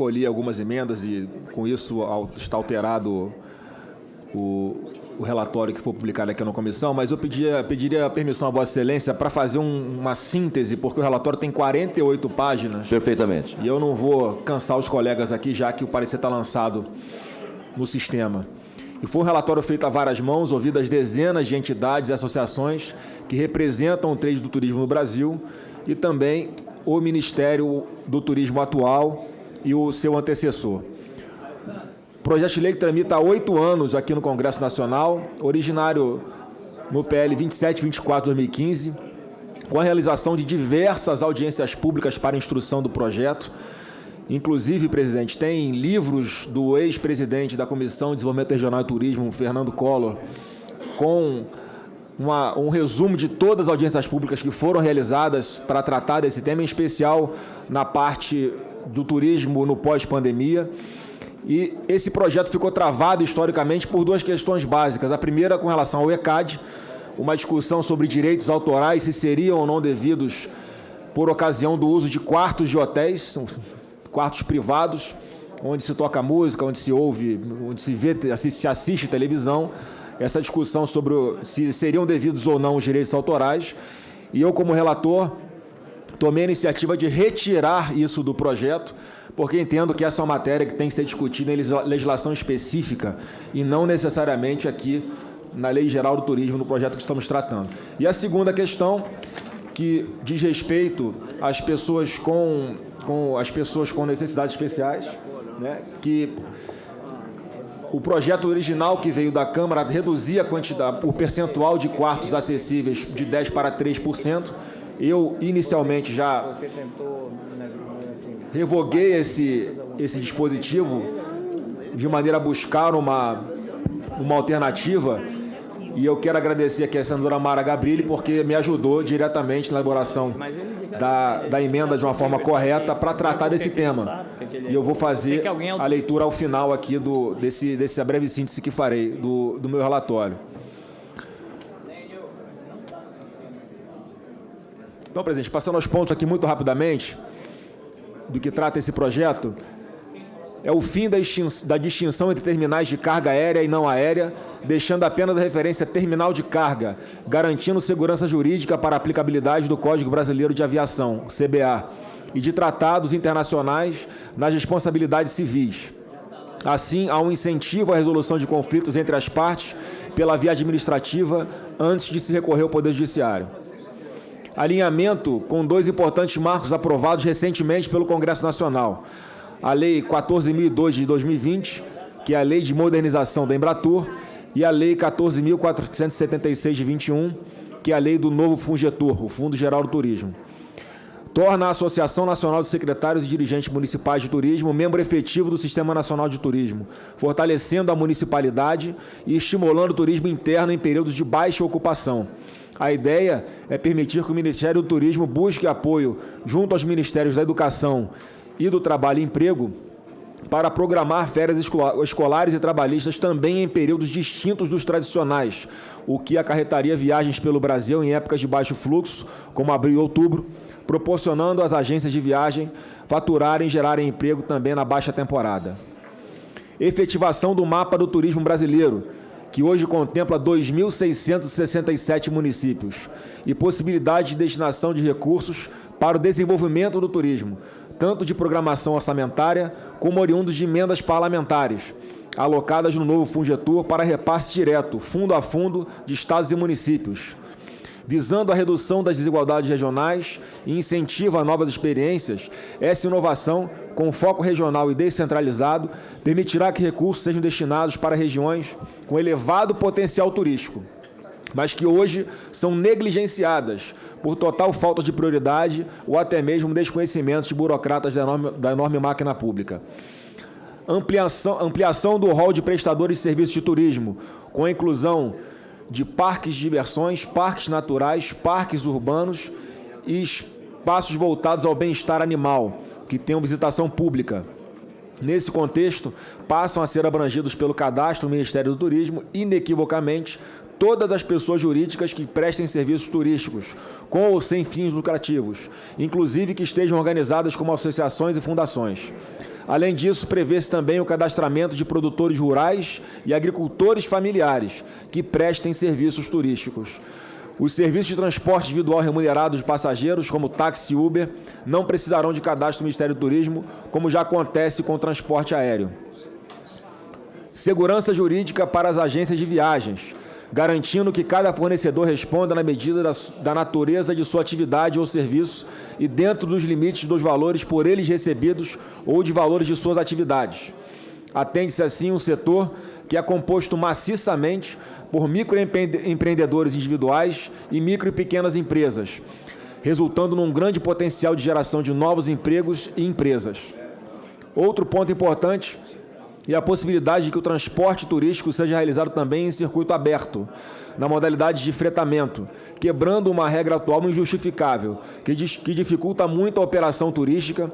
Colhi algumas emendas e, com isso, está alterado o relatório que foi publicado aqui na comissão, mas eu pediria permissão a Vossa Excelência para fazer uma síntese, porque o relatório tem 48 páginas. Perfeitamente. E eu não vou cansar os colegas aqui, já que o parecer está lançado no sistema. E foi um relatório feito a várias mãos, ouvidas dezenas de entidades e associações que representam o trade do turismo no Brasil e também o Ministério do Turismo atual e o seu antecessor. Projeto de lei que tramita há 8 anos aqui no Congresso Nacional, originário no PL 2724/2015, com a realização de diversas audiências públicas para instrução do projeto. Inclusive, presidente, tem livros do ex-presidente da Comissão de Desenvolvimento Regional e Turismo, Fernando Collor, com um resumo de todas as audiências públicas que foram realizadas para tratar desse tema, em especial na parte do turismo no pós-pandemia. E esse projeto ficou travado historicamente por duas questões básicas. A primeira, com relação ao ECAD, uma discussão sobre direitos autorais, se seriam ou não devidos por ocasião do uso de quartos de hotéis, quartos privados, onde se toca música, onde se ouve, onde se vê, se assiste televisão. Essa discussão sobre se seriam devidos ou não os direitos autorais. E eu, como relator, tomei a iniciativa de retirar isso do projeto, porque entendo que essa é uma matéria que tem que ser discutida em legislação específica e não necessariamente aqui na Lei Geral do Turismo, no projeto que estamos tratando. E a segunda questão, que diz respeito às pessoas com necessidades especiais, né, que o projeto original que veio da Câmara reduzia o percentual de quartos acessíveis de 10% para 3%. Eu, inicialmente, já revoguei esse dispositivo de maneira a buscar uma alternativa, e eu quero agradecer aqui a senadora Mara Gabrilli, porque me ajudou diretamente na elaboração da emenda de uma forma correta para tratar desse tema. E eu vou fazer a leitura ao final aqui dessa breve síntese que farei do meu relatório. Então, presidente, passando aos pontos aqui muito rapidamente, do que trata esse projeto, é o fim da distinção entre terminais de carga aérea e não aérea, deixando apenas a referência terminal de carga, garantindo segurança jurídica para a aplicabilidade do Código Brasileiro de Aviação, CBA, e de tratados internacionais nas responsabilidades civis. Assim, há um incentivo à resolução de conflitos entre as partes pela via administrativa antes de se recorrer ao Poder Judiciário. Alinhamento com dois importantes marcos aprovados recentemente pelo Congresso Nacional. A Lei 14.002 de 2020, que é a Lei de Modernização da Embratur, e a Lei 14.476 de 21, que é a Lei do novo FUNGETUR, o Fundo Geral do Turismo. Torna a Associação Nacional de Secretários e Dirigentes Municipais de Turismo membro efetivo do Sistema Nacional de Turismo, fortalecendo a municipalidade e estimulando o turismo interno em períodos de baixa ocupação. A ideia é permitir que o Ministério do Turismo busque apoio junto aos Ministérios da Educação e do Trabalho e Emprego para programar férias escolares e trabalhistas também em períodos distintos dos tradicionais, o que acarretaria viagens pelo Brasil em épocas de baixo fluxo, como abril e outubro, proporcionando às agências de viagem faturarem e gerarem emprego também na baixa temporada. Efetivação do mapa do turismo brasileiro, que hoje contempla 2.667 municípios, e possibilidade de destinação de recursos para o desenvolvimento do turismo, tanto de programação orçamentária como oriundos de emendas parlamentares, alocadas no novo FUNGETUR para repasse direto, fundo a fundo, de estados e municípios. Visando a redução das desigualdades regionais e incentivo a novas experiências, essa inovação, com foco regional e descentralizado, permitirá que recursos sejam destinados para regiões com elevado potencial turístico, mas que hoje são negligenciadas por total falta de prioridade ou até mesmo desconhecimento de burocratas da enorme máquina pública. Ampliação do rol de prestadores de serviços de turismo, com a inclusão de parques de diversões, parques naturais, parques urbanos e espaços voltados ao bem-estar animal, que tenham visitação pública. Nesse contexto, passam a ser abrangidos pelo cadastro do Ministério do Turismo, inequivocamente, todas as pessoas jurídicas que prestem serviços turísticos, com ou sem fins lucrativos, inclusive que estejam organizadas como associações e fundações. Além disso, prevê-se também o cadastramento de produtores rurais e agricultores familiares que prestem serviços turísticos. Os serviços de transporte individual remunerado de passageiros, como táxi e Uber, não precisarão de cadastro do Ministério do Turismo, como já acontece com o transporte aéreo. Segurança jurídica para as agências de viagens, garantindo que cada fornecedor responda na medida da natureza de sua atividade ou serviço e dentro dos limites dos valores por eles recebidos ou de valores de suas atividades. Atende-se assim um setor que é composto maciçamente por microempreendedores individuais e micro e pequenas empresas, resultando num grande potencial de geração de novos empregos e empresas. Outro ponto importante é a possibilidade de que o transporte turístico seja realizado também em circuito aberto, na modalidade de fretamento, quebrando uma regra atual injustificável, que dificulta muito a operação turística.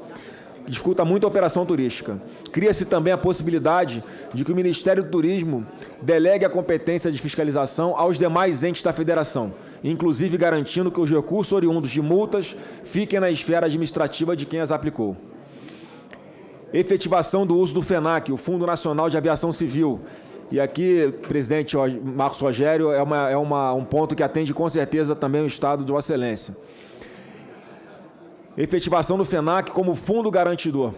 Cria-se também a possibilidade de que o Ministério do Turismo delegue a competência de fiscalização aos demais entes da federação, inclusive garantindo que os recursos oriundos de multas fiquem na esfera administrativa de quem as aplicou. Efetivação do uso do FENAC, o Fundo Nacional de Aviação Civil. E aqui, presidente Marcos Rogério, um ponto que atende com certeza também o Estado de Vossa Excelência. Efetivação do FENAC como fundo garantidor,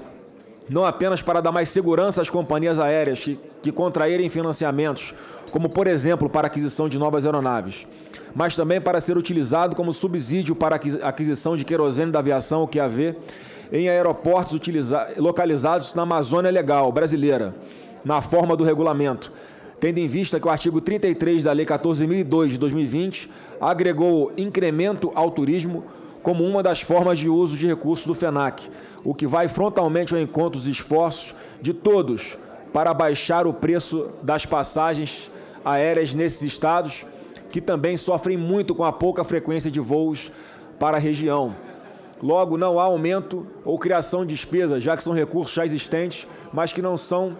não apenas para dar mais segurança às companhias aéreas que contraírem financiamentos, como, por exemplo, para a aquisição de novas aeronaves, mas também para ser utilizado como subsídio para a aquisição de querosene da aviação, o QAV, em aeroportos localizados na Amazônia Legal brasileira, na forma do regulamento, tendo em vista que o artigo 33 da Lei 14.002 de 2020 agregou incremento ao turismo como uma das formas de uso de recursos do FENAC, o que vai frontalmente ao encontro dos esforços de todos para baixar o preço das passagens aéreas nesses estados, que também sofrem muito com a pouca frequência de voos para a região. Logo, não há aumento ou criação de despesas, já que são recursos já existentes, mas que não são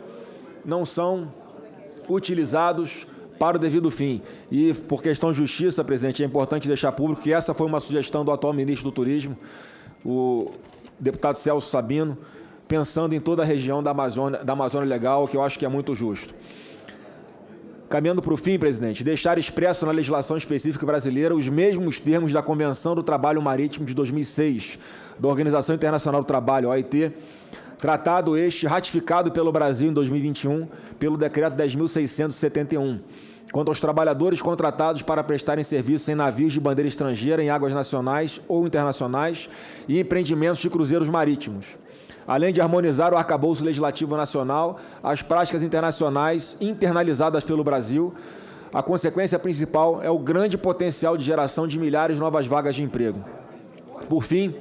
utilizados para o devido fim. E, por questão de justiça, presidente, é importante deixar público que essa foi uma sugestão do atual ministro do Turismo, o deputado Celso Sabino, pensando em toda a região da Amazônia Legal, que eu acho que é muito justo. Caminhando para o fim, presidente, deixar expresso na legislação específica brasileira os mesmos termos da Convenção do Trabalho Marítimo de 2006, da Organização Internacional do Trabalho, OIT, tratado este ratificado pelo Brasil em 2021 pelo Decreto 10.671, quanto aos trabalhadores contratados para prestarem serviços em navios de bandeira estrangeira em águas nacionais ou internacionais e empreendimentos de cruzeiros marítimos, além de harmonizar o arcabouço legislativo nacional às práticas internacionais internalizadas pelo Brasil. A consequência principal é o grande potencial de geração de milhares de novas vagas de emprego. Por fim,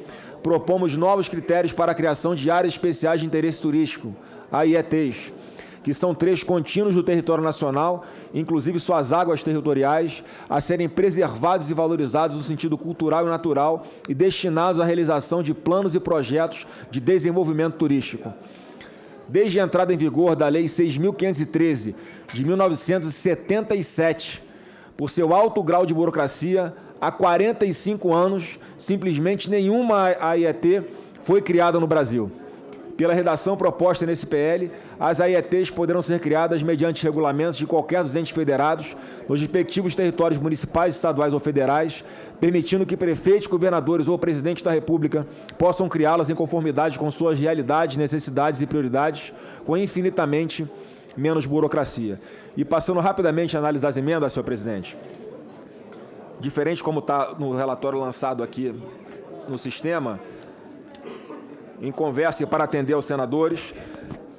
propomos novos critérios para a criação de áreas especiais de interesse turístico, AIETs, que são trechos contínuos do território nacional, inclusive suas águas territoriais, a serem preservados e valorizados no sentido cultural e natural e destinados à realização de planos e projetos de desenvolvimento turístico. Desde a entrada em vigor da Lei 6.513, de 1977, por seu alto grau de burocracia, há 45 anos, simplesmente nenhuma AIET foi criada no Brasil. Pela redação proposta nesse PL, as AIETs poderão ser criadas mediante regulamentos de qualquer dos entes federados, nos respectivos territórios municipais, estaduais ou federais, permitindo que prefeitos, governadores ou presidente da República possam criá-las em conformidade com suas realidades, necessidades e prioridades, com infinitamente menos burocracia. E passando rapidamente a análise das emendas, senhor presidente, diferente como está no relatório lançado aqui no sistema, em conversa e para atender aos senadores,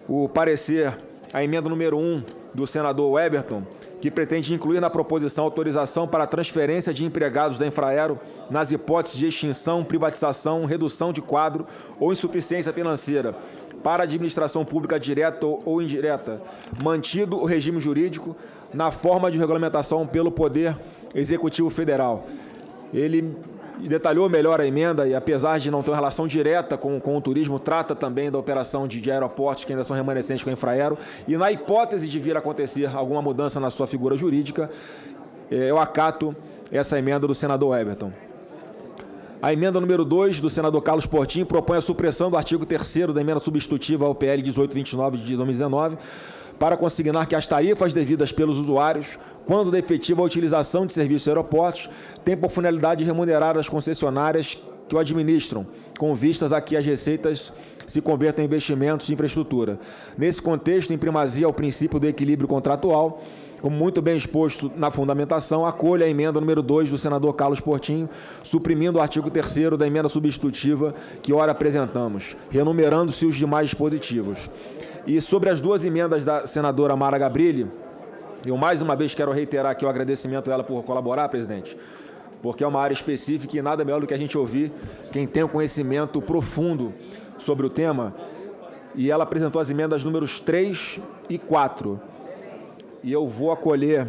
o parecer, a emenda número 1 do senador Weberton, que pretende incluir na proposição autorização para a transferência de empregados da Infraero nas hipóteses de extinção, privatização, redução de quadro ou insuficiência financeira para a administração pública direta ou indireta, mantido o regime jurídico na forma de regulamentação pelo Poder Executivo Federal. Ele detalhou melhor a emenda e, apesar de não ter uma relação direta com o turismo, trata também da operação de aeroportos que ainda são remanescentes com a Infraero e, na hipótese de vir a acontecer alguma mudança na sua figura jurídica, eu acato essa emenda do senador Weberton. A emenda número 2 do senador Carlos Portinho propõe a supressão do artigo 3º da emenda substitutiva ao PL 1829 de 2019, para consignar que as tarifas devidas pelos usuários, quando da efetiva utilização de serviços de aeroportos, têm por finalidade remunerar as concessionárias que o administram, com vistas a que as receitas se convertam em investimentos de infraestrutura. Nesse contexto, em primazia ao princípio do equilíbrio contratual, como muito bem exposto na fundamentação, acolho a emenda número 2 do senador Carlos Portinho, suprimindo o artigo 3º da emenda substitutiva que ora apresentamos, renumerando-se os demais dispositivos. E sobre as duas emendas da senadora Mara Gabrilli, eu mais uma vez quero reiterar aqui o agradecimento a ela por colaborar, presidente, porque é uma área específica e nada melhor do que a gente ouvir quem tem um conhecimento profundo sobre o tema. E ela apresentou as emendas números 3 e 4. E eu vou acolher,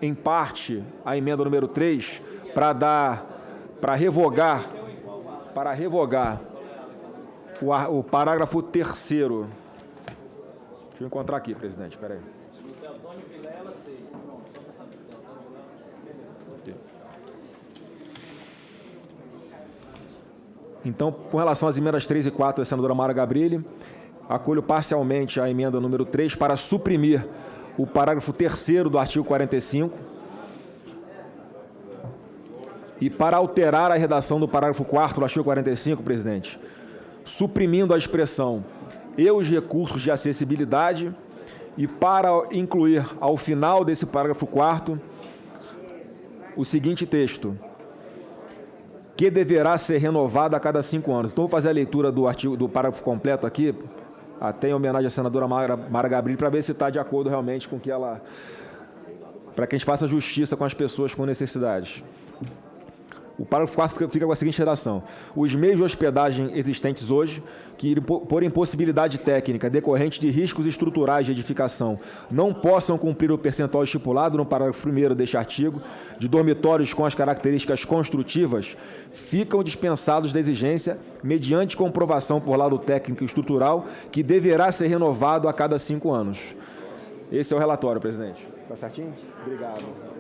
em parte, a emenda número 3 para revogar o parágrafo 3º. Deixa eu encontrar aqui, presidente, espera aí. Então, com relação às emendas 3 e 4 da senadora Mara Gabrilli, acolho parcialmente a emenda número 3 para suprimir o parágrafo 3º do artigo 45 e para alterar a redação do parágrafo 4º do artigo 45, presidente, suprimindo a expressão "e os recursos de acessibilidade" e para incluir ao final desse parágrafo 4º o seguinte texto: que deverá ser renovado a cada 5 anos. Então, vou fazer a leitura do parágrafo completo aqui, até em homenagem à senadora Mara Gabrilli, para ver se está de acordo realmente com que ela... para que a gente faça justiça com as pessoas com necessidades. O parágrafo 4 fica com a seguinte redação: os meios de hospedagem existentes hoje, que por impossibilidade técnica decorrente de riscos estruturais de edificação, não possam cumprir o percentual estipulado no parágrafo 1º deste artigo, de dormitórios com as características construtivas, ficam dispensados da exigência, mediante comprovação por lado técnico e estrutural, que deverá ser renovado a cada 5 anos. Esse é o relatório, presidente. Está certinho? Obrigado.